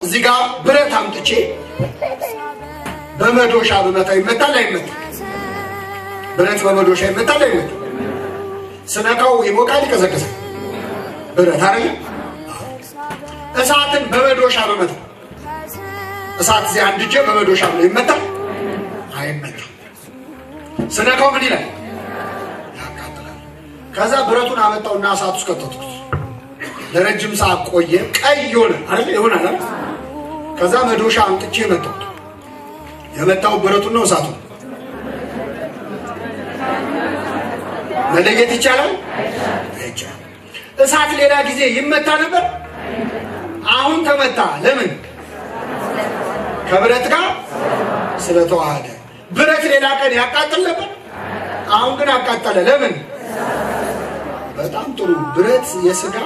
እዚህ ጋር ብረት አምጥቼ በመዶሻ በመታው ይመታል አይመታም? ብረት በመዶሻ ይመታል አይመታም? ስነካው ይሞቃል ይቀዘቅዛል? ብረት አይደል? እሳትን በመዶሻ በመታው እሳት እዚህ አንድጄ በመዶሻ ነው ይመታል አይመታም? ስነካው ምን ይላል? ያቃጥላል። ከዛ ብረቱን አመጣውና እሳት ውስጥ ከተትኩት ለረጅም ሰዓት ቆየ። ቀይ ሆነ አይደል? ይሆናል አይደል? ከዛ መዶሻ አምጥቼ መታው። የመታው ብረቱን ነው እሳቱን መለየት ይቻላል? አይቻልም። እሳት ሌላ ጊዜ ይመታ ነበር፣ አሁን ተመታ። ለምን? ከብረት ጋር ስለተዋሃደ። ብረት ሌላ ቀን ያቃጥል ነበር፣ አሁን ግን አቃጠለ። ለምን? በጣም ጥሩ። ብረት የሥጋ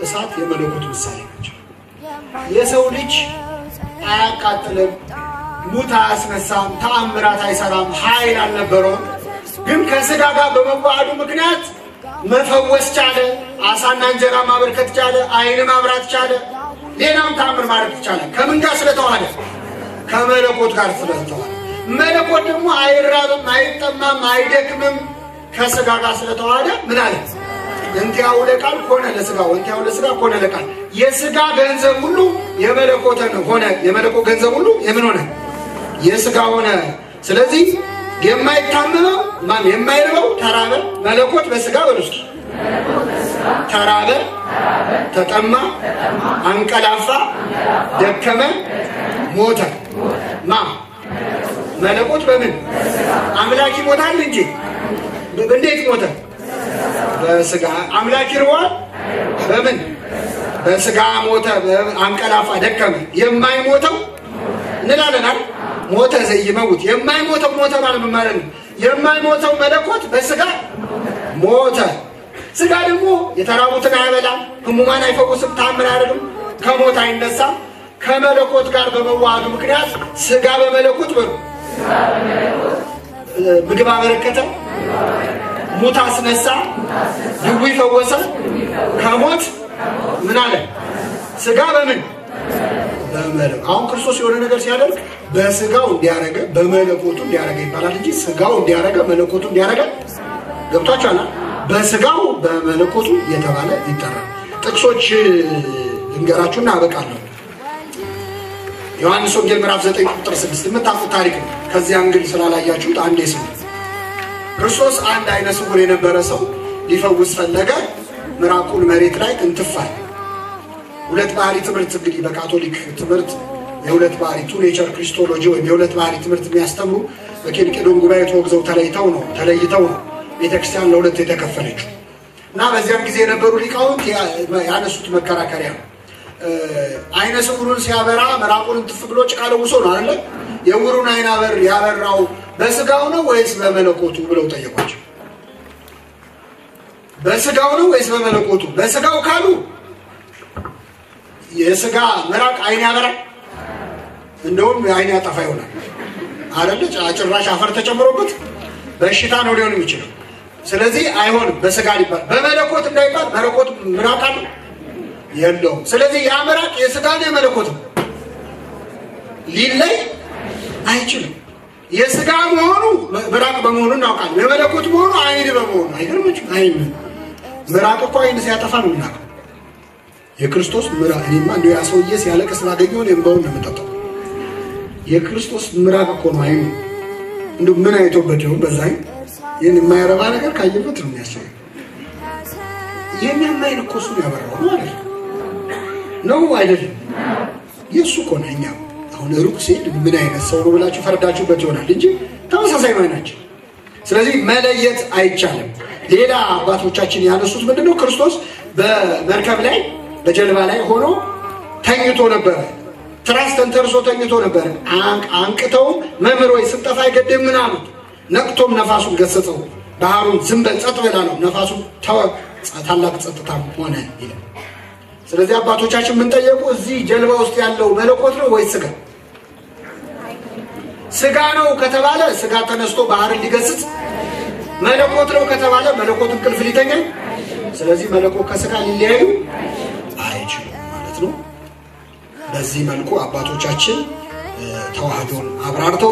እሳት የመለኮት ምሳሌ ናቸው። የሰው ልጅ አያቃጥልም፣ ሙት አያስነሳም፣ ተአምራት አይሰራም፣ ኃይል አልነበረውም። ግን ከሥጋ ጋር በመዋሃዱ ምክንያት መፈወስ ቻለ፣ አሳና እንጀራ ማበርከት ቻለ፣ አይን ማብራት ቻለ፣ ሌላም ተአምር ማድረግ ቻለ። ከምን ጋር ስለተዋሃደ? ከመለኮት ጋር ስለተዋሃደ። መለኮት ደግሞ አይራብም፣ አይጠማም፣ አይደክምም። ከሥጋ ጋር ስለተዋሃደ ምን አለ? እንቲያው ለቃል ሆነ ለሥጋ ወንቲያው ለሥጋ ሆነ ለቃል። የሥጋ ገንዘብ ሁሉ የመለኮት ሆነ፣ የመለኮት ገንዘብ ሁሉ የምን ሆነ? የሥጋ ሆነ። ስለዚህ የማይታመመው ማን? የማይርበው ተራበ። መለኮት በሥጋ በውስጥ ተራበ፣ ተጠማ፣ አንቀላፋ፣ ደከመ፣ ሞተ። ማ? መለኮት በምን? አምላክ ይሞታል እንጂ እንዴት ሞተ? በሥጋ። አምላክ ይርዋል በምን? በሥጋ ሞተ፣ አንቀላፋ፣ ደከመ። የማይሞተው እንላለናል ሞተ ዘይመውት። የማይሞተው ሞተ ማለት ነው። የማይሞተው መለኮት በሥጋ ሞተ። ሥጋ ደግሞ የተራቡትን አያበላም፣ ሕሙማን አይፈውስም፣ ተአምር አያደርግም፣ ከሞት አይነሳም። ከመለኮት ጋር በመዋሃዱ ምክንያት ሥጋ በመለኮት ምግብ አበረከተ፣ ሙት አስነሳ፣ ድውይ ፈወሰ፣ ከሞት ምን አለ? ሥጋ በምን? በመለኮት። አሁን ክርስቶስ የሆነ ነገር ሲያደርግ በሥጋው እንዲያረገ በመለኮቱ እንዲያረገ ይባላል እንጂ ሥጋው እንዲያረገ መለኮቱ እንዲያረገ ገብቷችኋል? በሥጋው በመለኮቱ የተባለ ይጠራል። ጥቅሶች እንገራችሁና አበቃለሁ። ዮሐንስ ወንጌል ምዕራፍ 9 ቁጥር 6 የምታውቁት ታሪክ ነው። ከዚያ እንግዲህ ስላላያችሁት አንዴ ስሙ። ክርስቶስ አንድ አይነ ስውር የነበረ ሰው ሊፈውስ ፈለገ። ምራቁን መሬት ላይ እንትፋል። ሁለት ባህሪ ትምህርት እንግዲህ በካቶሊክ ትምህርት የሁለት ባህሪ ቱ ኔቸር ክሪስቶሎጂ ወይም የሁለት ባህሪ ትምህርት የሚያስተምሩ በኬልቄዶን ጉባኤ ተወግዘው ተለይተው ነው ቤተክርስቲያን ለሁለት የተከፈለችው። እና በዚያም ጊዜ የነበሩ ሊቃውንት ያነሱት መከራከሪያ አይነ ስውሩን ሲያበራ ምራቁን እንትፍ ብሎ ጭቃ ለውሶ ነው አይደል? የዕውሩን አይን ያበራው በሥጋው ነው ወይስ በመለኮቱ ብለው ጠየቋቸው። በሥጋው ነው ወይስ በመለኮቱ? በሥጋው ካሉ የሥጋ ምራቅ አይን ያበራል፣ እንደውም አይን ያጠፋ ይሆናል አይደል? ጭራሽ አፈር ተጨምሮበት በሽታ ነው ሊሆን የሚችለው። ስለዚህ አይሆንም በሥጋ ሊባል። በመለኮት እንዳይባል መለኮት ምራቅ አለ የለውም። ስለዚህ ያ ምራቅ የሥጋ ነው የመለኮት ነው፣ ሊለይ አይችልም። የሥጋ መሆኑ ምራቅ በመሆኑ እናውቃለን። የመለኮት መሆኑ አይን በመሆኑ አይገርምም? አይን ምራቅ እኮ አይን ሲያጠፋ ነው እናውቃለን። የክርስቶስ ምራቅ እኔማ እንደው ያ ሰውዬ ሲያለቅስ ባገኘው ነው እንባውን ነው የምጠጣው። የክርስቶስ ምራቅ እኮ ነው አይኑ። እንደው ምን አይቶበት ነው በዛይ ይሄን የማይረባ ነገር ካየበት ነው የሚያስፈልግ። የሚያማይን እኮ እሱ ያበራው ነው አይደል? ነው አይደለም? የሱ እኮ ነው። እኛ አሁን ሩቅ ሲሄድ ምን አይነት ሰው ነው ብላችሁ ፈርዳችሁበት ይሆናል እንጂ ተመሳሳይ ናቸው። ስለዚህ መለየት አይቻልም። ሌላ አባቶቻችን ያነሱት ምንድነው? ክርስቶስ በመርከብ ላይ በጀልባ ላይ ሆኖ ተኝቶ ነበር። ትራስ ተንተርሶ ተኝቶ ነበር። አንቅተው መምህር ወይ ስንጠፋ አይገድም ምን አሉት። ነቅቶም ነፋሱን ገሰጸው። ባህሩን ዝም በል ጸጥ በል አለው። ነፋሱን ተወ፣ ታላቅ ጸጥታ ሆነ ይላል። ስለዚህ አባቶቻችን ምን ጠየቁ? እዚህ ጀልባ ውስጥ ያለው መለኮት ነው ወይስ ሥጋ? ሥጋ ነው ከተባለ ሥጋ ተነስቶ ባህርን ሊገስጽ፣ መለኮት ነው ከተባለ መለኮት እንቅልፍ ሊተኛ። ስለዚህ መለኮት ከሥጋ ሊለያዩ አይችልም ማለት ነው። በዚህ መልኩ አባቶቻችን ተዋህዶን አብራርተው